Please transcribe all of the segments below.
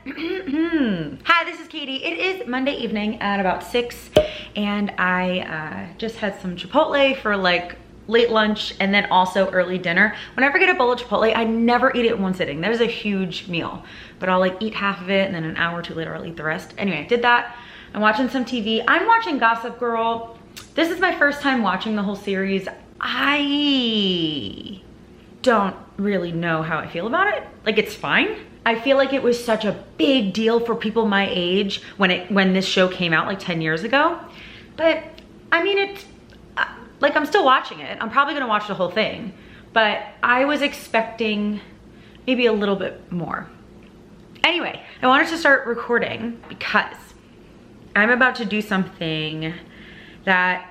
Hi, this is Katie. It is Monday evening at about 6 and I just had some Chipotle for like late lunch and then also early dinner. Whenever I get a bowl of Chipotle, I never eat it in one sitting. That is a huge meal, but I'll like eat half of it and then an hour or two later I'll eat the rest. Anyway, I did that. I'm watching some TV. I'm watching Gossip Girl. This is my first time watching the whole series. I don't really know how I feel about it. Like, it's fine. I feel like it was such a big deal for people my age when this show came out like 10 years ago. But I mean, it's like, I'm still watching it. I'm probably gonna watch the whole thing, but I was expecting maybe a little bit more. Anyway, I wanted to start recording because I'm about to do something that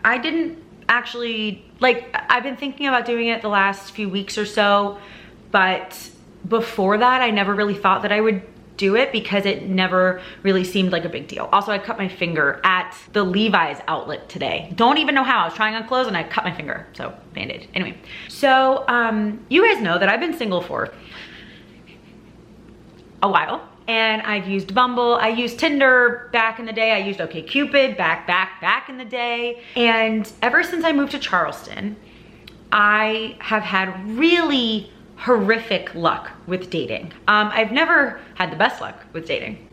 I didn't actually, like, I've been thinking about doing it the last few weeks or so, but before that, I never really thought that I would do it because it never really seemed like a big deal. Also, I cut my finger at the Levi's outlet today. Don't even know how. I was trying on clothes and I cut my finger, so Band-Aid. Anyway, so you guys know that I've been single for a while. And I've used Bumble, I used Tinder back in the day, I used OkCupid back in the day. And ever since I moved to Charleston, I have had really horrific luck with dating. I've never had the best luck with dating.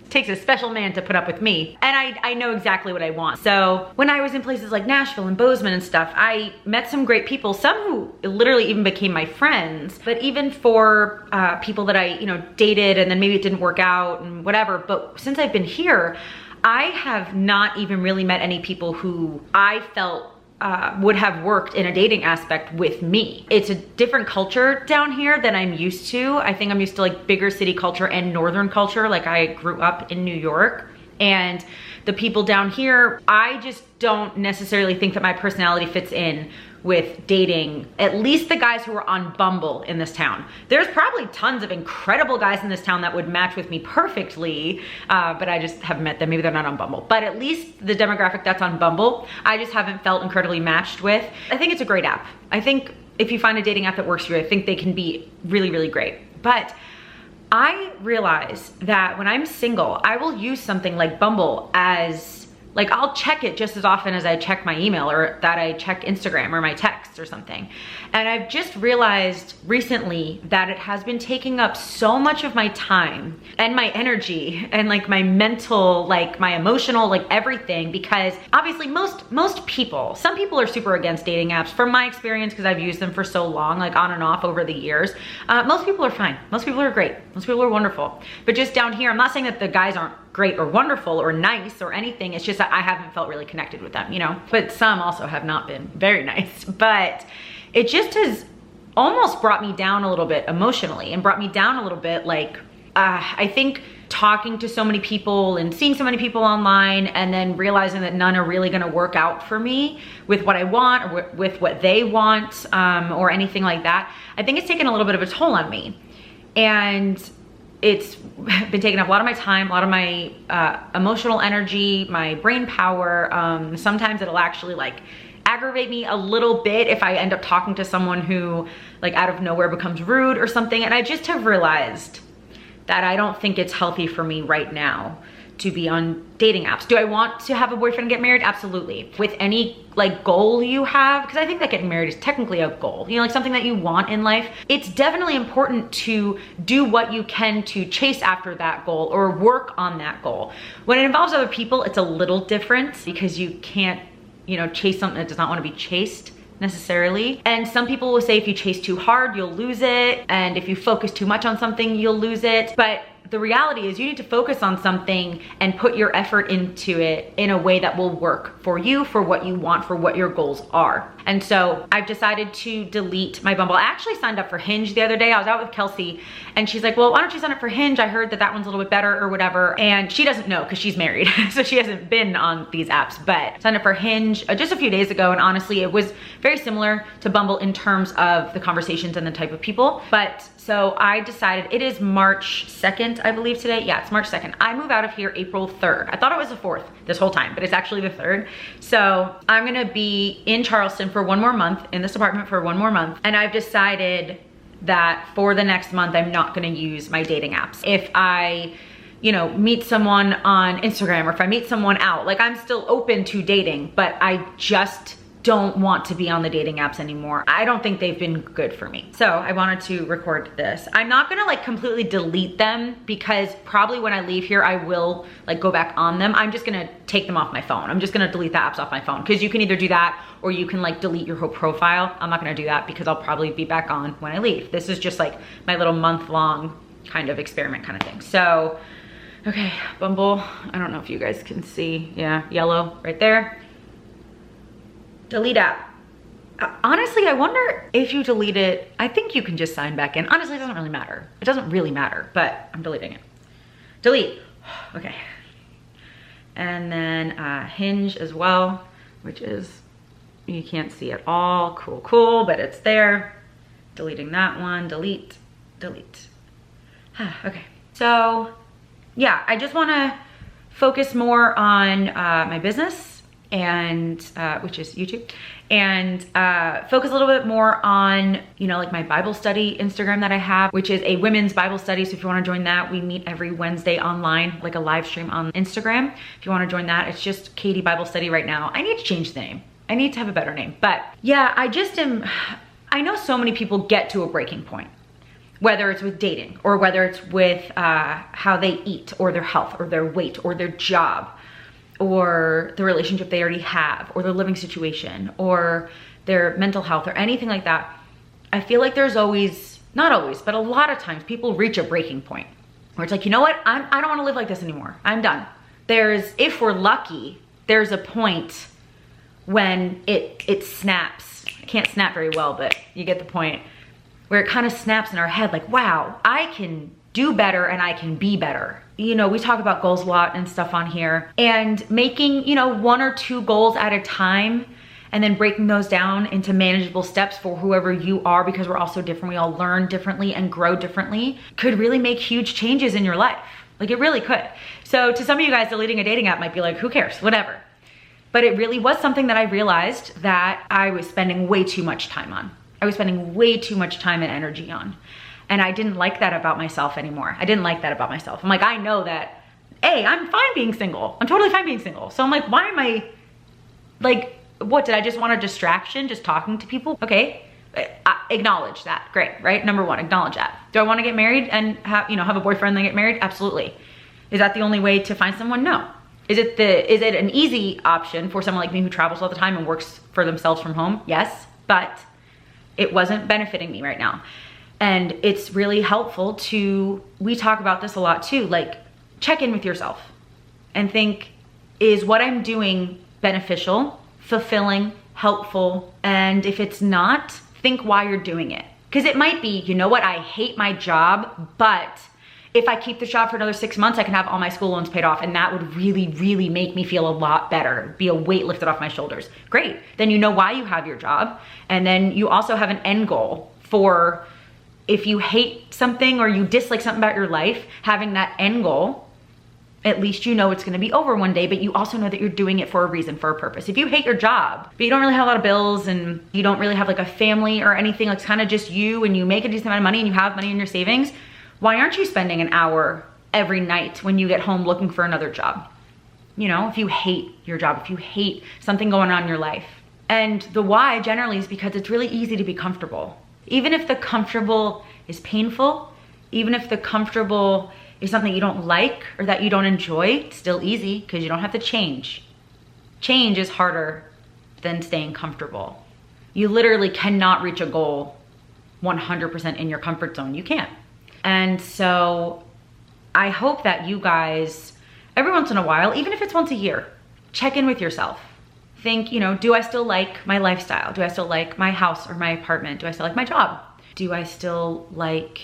It takes a special man to put up with me. And I know exactly what I want. So when I was in places like Nashville and Bozeman and stuff, I met some great people, some who literally even became my friends. But even for people that I, dated and then maybe it didn't work out and whatever. But since I've been here, I have not even really met any people who I felt would have worked in a dating aspect with me. It's a different culture down here than I'm used to. I think I'm used to like bigger city culture and northern culture. Like, I grew up in New York, and the people down here, I just don't necessarily think that my personality fits in with dating, at least the guys who are on Bumble in this town. There's probably tons of incredible guys in this town that would match with me perfectly, but I just haven't met them. Maybe they're not on Bumble. But at least the demographic that's on Bumble, I just haven't felt incredibly matched with. I think it's a great app. I think if you find a dating app that works for you, I think they can be really, really great. But I realize that when I'm single, I will use something like Bumble as, like, I'll check it just as often as I check my email or that I check Instagram or my texts or something. And I've just realized recently that it has been taking up so much of my time and my energy and like my mental, like my emotional, like everything, because obviously most people, some people are super against dating apps from my experience because I've used them for so long, like on and off over the years. Most people are fine. Most people are great. Most people are wonderful. But just down here, I'm not saying that the guys aren't great or wonderful or nice or anything. It's just that I haven't felt really connected with them, But some also have not been very nice. But it just has almost brought me down a little bit emotionally and brought me down a little bit, like, I think talking to so many people and seeing so many people online and then realizing that none are really gonna work out for me with what I want or with what they want or anything like that, I think it's taken a little bit of a toll on me. And it's been taking up a lot of my time, a lot of my emotional energy, my brain power. Sometimes it'll actually like aggravate me a little bit if I end up talking to someone who like out of nowhere becomes rude or something. And I just have realized that I don't think it's healthy for me right now to be on dating apps. Do I want to have a boyfriend and get married? Absolutely. With any like goal you have, because I think that getting married is technically a goal, like something that you want in life. It's definitely important to do what you can to chase after that goal or work on that goal. When it involves other people, it's a little different because you can't, chase something that does not want to be chased necessarily. And some people will say if you chase too hard, you'll lose it. And if you focus too much on something, you'll lose it. But the reality is you need to focus on something and put your effort into it in a way that will work for you, for what you want, for what your goals are. And so I've decided to delete my Bumble. I actually signed up for Hinge the other day. I was out with Kelsey and she's like, well, why don't you sign up for Hinge? I heard that that one's a little bit better or whatever. And she doesn't know because she's married. So she hasn't been on these apps, but signed up for Hinge just a few days ago. And honestly, it was very similar to Bumble in terms of the conversations and the type of people. But so I decided, it is March 2nd, I believe today. Yeah, it's March 2nd. I move out of here April 3rd. I thought it was the 4th this whole time, but it's actually the 3rd. So I'm gonna be in Charleston for one more month, in this apartment for one more month. And I've decided that for the next month, I'm not gonna use my dating apps. If I, you know, meet someone on Instagram, or if I meet someone out, like I'm still open to dating, but I just don't want to be on the dating apps anymore. I don't think they've been good for me. So I wanted to record this. I'm not gonna like completely delete them, because probably when I leave here, I will like go back on them. I'm just gonna take them off my phone. I'm just gonna delete the apps off my phone, because you can either do that or you can like delete your whole profile. I'm not gonna do that because I'll probably be back on when I leave. This is just like my little month-long kind of experiment kind of thing. So, okay, Bumble. I don't know if you guys can see. Yeah, yellow right there. Delete app. Honestly, I wonder if you delete it, I think you can just sign back in. Honestly, it doesn't really matter. It doesn't really matter, but I'm deleting it. Delete. Okay. And then Hinge as well, which is, you can't see at all. Cool, cool, but it's there. Deleting that one. Delete, delete. Okay. So, yeah, I just want to focus more on my business, and which is YouTube, and focus a little bit more on, you know, like my Bible study Instagram that I have, which is a women's Bible study. So if you want to join that, we meet every Wednesday online, like a live stream on Instagram. If you want to join that, it's just Katie Bible Study right now. I need to change the name. I need to have a better name. But yeah, I know so many people get to a breaking point, whether it's with dating, or whether it's with how they eat, or their health, or their weight, or their job, or the relationship they already have, or their living situation, or their mental health, or anything like that. I feel like there's always, not always, but a lot of times people reach a breaking point where it's like, you know what? I don't want to live like this anymore. I'm done. If we're lucky, there's a point when it snaps. I can't snap very well, but you get the point, where it kind of snaps in our head like, wow, I can do better and I can be better. You know, we talk about goals a lot and stuff on here, and making, you know, 1 or 2 goals at a time, and then breaking those down into manageable steps for whoever you are, because we're all so different. We all learn differently and grow differently, could really make huge changes in your life. Like, it really could. So to some of you guys, deleting a dating app might be like, who cares, whatever. But it really was something that I realized that I was spending way too much time on. I was spending way too much time and energy on. And I didn't like that about myself anymore. I didn't like that about myself. I'm like, I know that, hey, I'm fine being single. I'm totally fine being single. So I'm like, why am I, like, what, did I just want a distraction, just talking to people? Okay, acknowledge that, great, right? Number 1, acknowledge that. Do I wanna get married and have a boyfriend and get married? Absolutely. Is that the only way to find someone? No. Is it an easy option for someone like me who travels all the time and works for themselves from home? Yes, but it wasn't benefiting me right now. And it's really helpful to, we talk about this a lot too, like check in with yourself and think, is what I'm doing beneficial, fulfilling, helpful? And if it's not, think why you're doing it. Because it might be, you know what, I hate my job, but if I keep this job for another 6 months, I can have all my school loans paid off, and that would really, really make me feel a lot better, be a weight lifted off my shoulders. Great, then you know why you have your job, and then you also have an end goal for, if you hate something or you dislike something about your life, having that end goal, at least you know it's gonna be over one day, but you also know that you're doing it for a reason, for a purpose. If you hate your job, but you don't really have a lot of bills, and you don't really have like a family or anything, like it's kind of just you, and you make a decent amount of money and you have money in your savings, why aren't you spending an hour every night when you get home looking for another job? You know, if you hate your job, if you hate something going on in your life. And the why generally is because it's really easy to be comfortable. Even if the comfortable is painful, even if the comfortable is something you don't like or that you don't enjoy, it's still easy because you don't have to change. Change is harder than staying comfortable. You literally cannot reach a goal 100% in your comfort zone. You can't. And so I hope that you guys, every once in a while, even if it's once a year, check in with yourself. Think, you know, do I still like my lifestyle? Do I still like my house or my apartment? Do I still like my job? Do I still like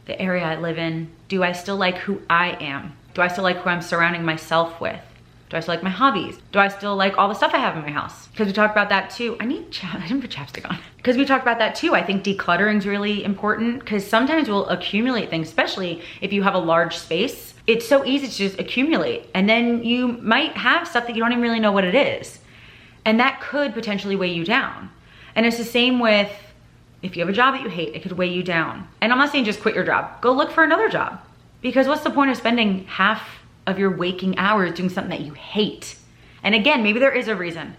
the area I live in? Do I still like who I am? Do I still like who I'm surrounding myself with? Do I still like my hobbies? Do I still like all the stuff I have in my house? Because we talked about that too. I didn't put chapstick on. Because we talked about that too. I think decluttering is really important, because sometimes we'll accumulate things, especially if you have a large space. It's so easy to just accumulate. And then you might have stuff that you don't even really know what it is. And that could potentially weigh you down. And it's the same with If you have a job that you hate, it could weigh you down. And I'm not saying just quit your job. Go look for another job. Because what's the point of spending half of your waking hours doing something that you hate? And again, maybe there is a reason.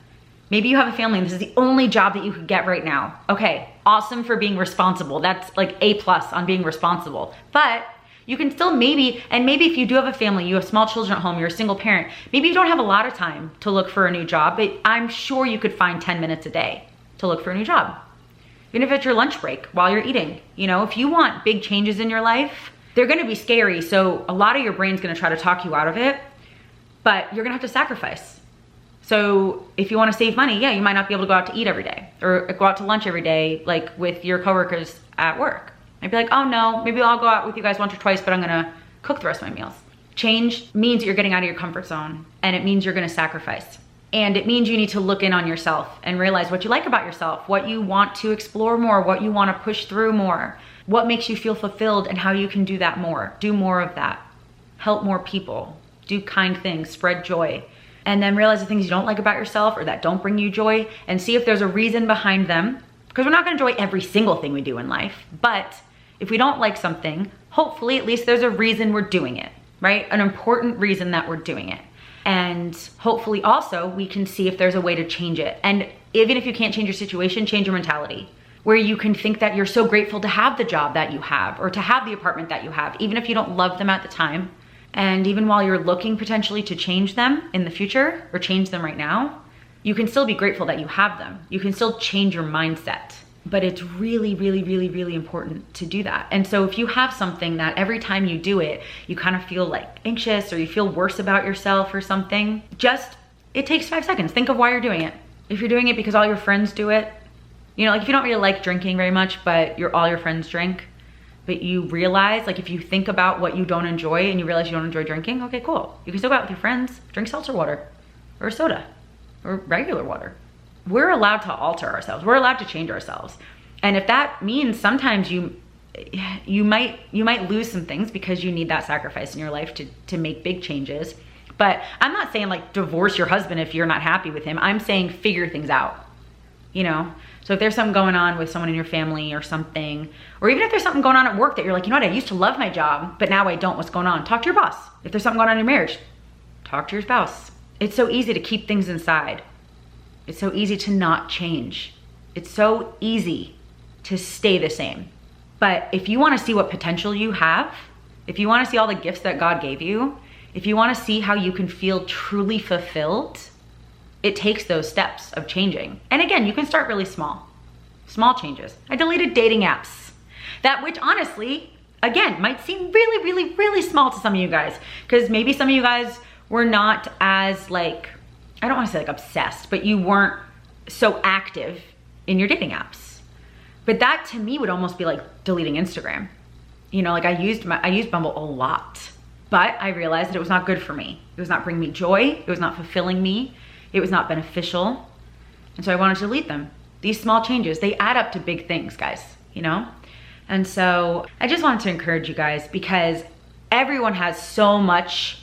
Maybe you have a family and this is the only job that you could get right now. Okay, awesome for being responsible. That's like A+ on being responsible. But you can still maybe if you do have a family, you have small children at home, you're a single parent, maybe you don't have a lot of time to look for a new job, but I'm sure you could find 10 minutes a day to look for a new job. Even if it's your lunch break while you're eating. You know, if you want big changes in your life, they're gonna be scary, so a lot of your brain's gonna try to talk you out of it, but you're gonna have to sacrifice. So if you wanna save money, yeah, you might not be able to go out to eat every day or go out to lunch every day, like with your coworkers at work. I'd be like, oh no, maybe I'll go out with you guys once or twice, but I'm gonna cook the rest of my meals. Change means that you're getting out of your comfort zone, and it means you're gonna sacrifice. And it means you need to look in on yourself and realize what you like about yourself, what you want to explore more, what you want to push through more, what makes you feel fulfilled, and how you can do that more. Do more of that. Help more people. Do kind things. Spread joy. And then realize the things you don't like about yourself or that don't bring you joy, and see if there's a reason behind them. Because we're not going to enjoy every single thing we do in life. But if we don't like something, hopefully at least there's a reason we're doing it, right? An important reason that we're doing it. And hopefully also we can see if there's a way to change it. And even if you can't change your situation, change your mentality, where you can think that you're so grateful to have the job that you have or to have the apartment that you have, even if you don't love them at the time. And even while you're looking potentially to change them in the future or change them right now, you can still be grateful that you have them. You can still change your mindset. But it's really, really, really, really important to do that. And so if you have something that every time you do it, you kind of feel like anxious or you feel worse about yourself or something, it takes 5 seconds. Think of why you're doing it. If you're doing it because all your friends do it, you know, like if you don't really like drinking very much, but all your friends drink, but you realize, like if you think about what you don't enjoy and you realize you don't enjoy drinking, okay, cool. You can still go out with your friends, drink seltzer water or soda or regular water. We're allowed to alter ourselves. We're allowed to change ourselves. And if that means sometimes you might lose some things because you need that sacrifice in your life to make big changes. But I'm not saying like divorce your husband if you're not happy with him. I'm saying figure things out, you know? So if there's something going on with someone in your family or something, or even if there's something going on at work that you're like, you know what, I used to love my job, but now I don't, what's going on? Talk to your boss. If there's something going on in your marriage, talk to your spouse. It's so easy to keep things inside. It's so easy to not change. It's so easy to stay the same. But if you want to see what potential you have, if you want to see all the gifts that God gave you, if you want to see how you can feel truly fulfilled, it takes those steps of changing. And again, you can start really small changes. I deleted dating apps. That, which honestly, again, might seem really, really, really small to some of you guys, because maybe some of you guys were not as like, I don't want to say like obsessed, but you weren't so active in your dating apps. But that to me would almost be like deleting Instagram. You know, like I used Bumble a lot, but I realized that it was not good for me. It was not bringing me joy. It was not fulfilling me. It was not beneficial. And so I wanted to delete them. These small changes, they add up to big things, guys, you know? And so I just wanted to encourage you guys, because everyone has so much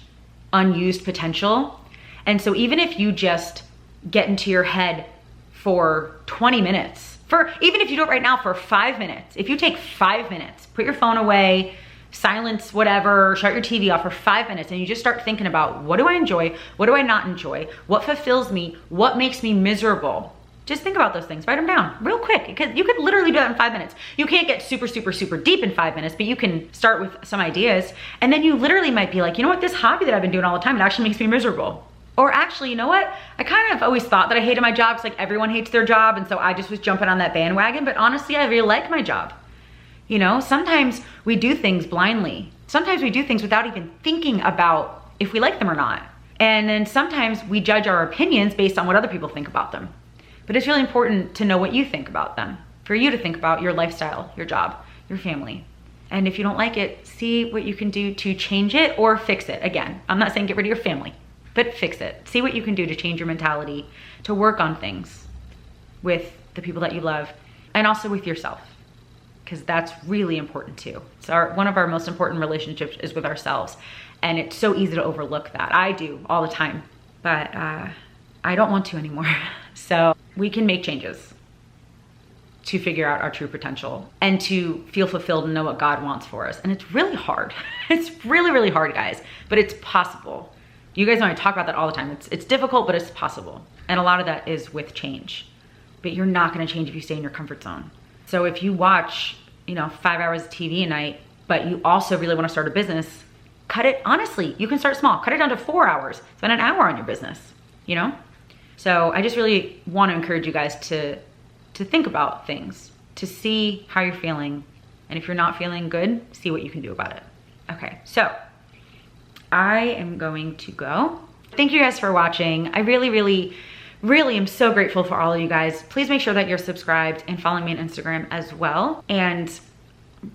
unused potential. And so even if you just get into your head for 20 minutes, even if you do it right now for 5 minutes, if you take 5 minutes, put your phone away, silence whatever, shut your TV off for 5 minutes, and you just start thinking about, what do I enjoy? What do I not enjoy? What fulfills me? What makes me miserable? Just think about those things, write them down real quick. You could literally do that in 5 minutes. You can't get super, super, super deep in 5 minutes, but you can start with some ideas. And then you literally might be like, you know what, this hobby that I've been doing all the time, it actually makes me miserable. Or actually, you know what? I kind of always thought that I hated my job because like everyone hates their job. And so I just was jumping on that bandwagon. But honestly, I really like my job. You know, sometimes we do things blindly. Sometimes we do things without even thinking about if we like them or not. And then sometimes we judge our opinions based on what other people think about them. But it's really important to know what you think about them, for you to think about your lifestyle, your job, your family. And if you don't like it, see what you can do to change it or fix it. Again, I'm not saying get rid of your family, but fix it. See what you can do to change your mentality, to work on things with the people that you love, and also with yourself, because that's really important too. So one of our most important relationships is with ourselves, and it's so easy to overlook that. I do all the time, but I don't want to anymore. So we can make changes. to figure out our true potential and to feel fulfilled and know what God wants for us. And it's really hard. It's really, really hard, guys, but it's possible. You guys know I talk about that all the time. It's difficult, but it's possible. And a lot of that is with change. But you're not gonna change if you stay in your comfort zone. So if you watch, 5 hours of TV a night, but you also really wanna start a business, cut it, honestly, you can start small. Cut it down to 4 hours. Spend an hour on your business, So I just really wanna encourage you guys to think about things, to see how you're feeling. And if you're not feeling good, see what you can do about it. Okay, so I am going to go. Thank you guys for watching. I really, really, really am so grateful for all of you guys. Please make sure that you're subscribed and following me on Instagram as well. And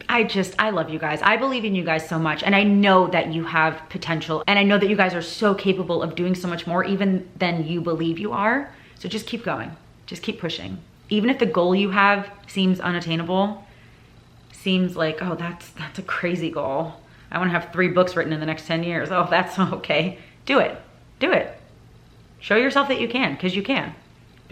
I love you guys. I believe in you guys so much. And I know that you have potential. And I know that you guys are so capable of doing so much more even than you believe you are. So just keep going. Just keep pushing. Even if the goal you have seems unattainable, seems like, oh, that's a crazy goal. I want to have 3 books written in the next 10 years. Oh, that's okay. Do it. Do it. Show yourself that you can, because you can.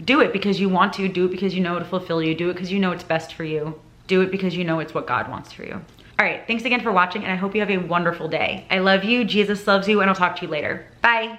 Do it because you want to. Do it because you know it'll fulfill you. Do it because you know it's best for you. Do it because you know it's what God wants for you. All right, thanks again for watching, and I hope you have a wonderful day. I love you, Jesus loves you, and I'll talk to you later. Bye.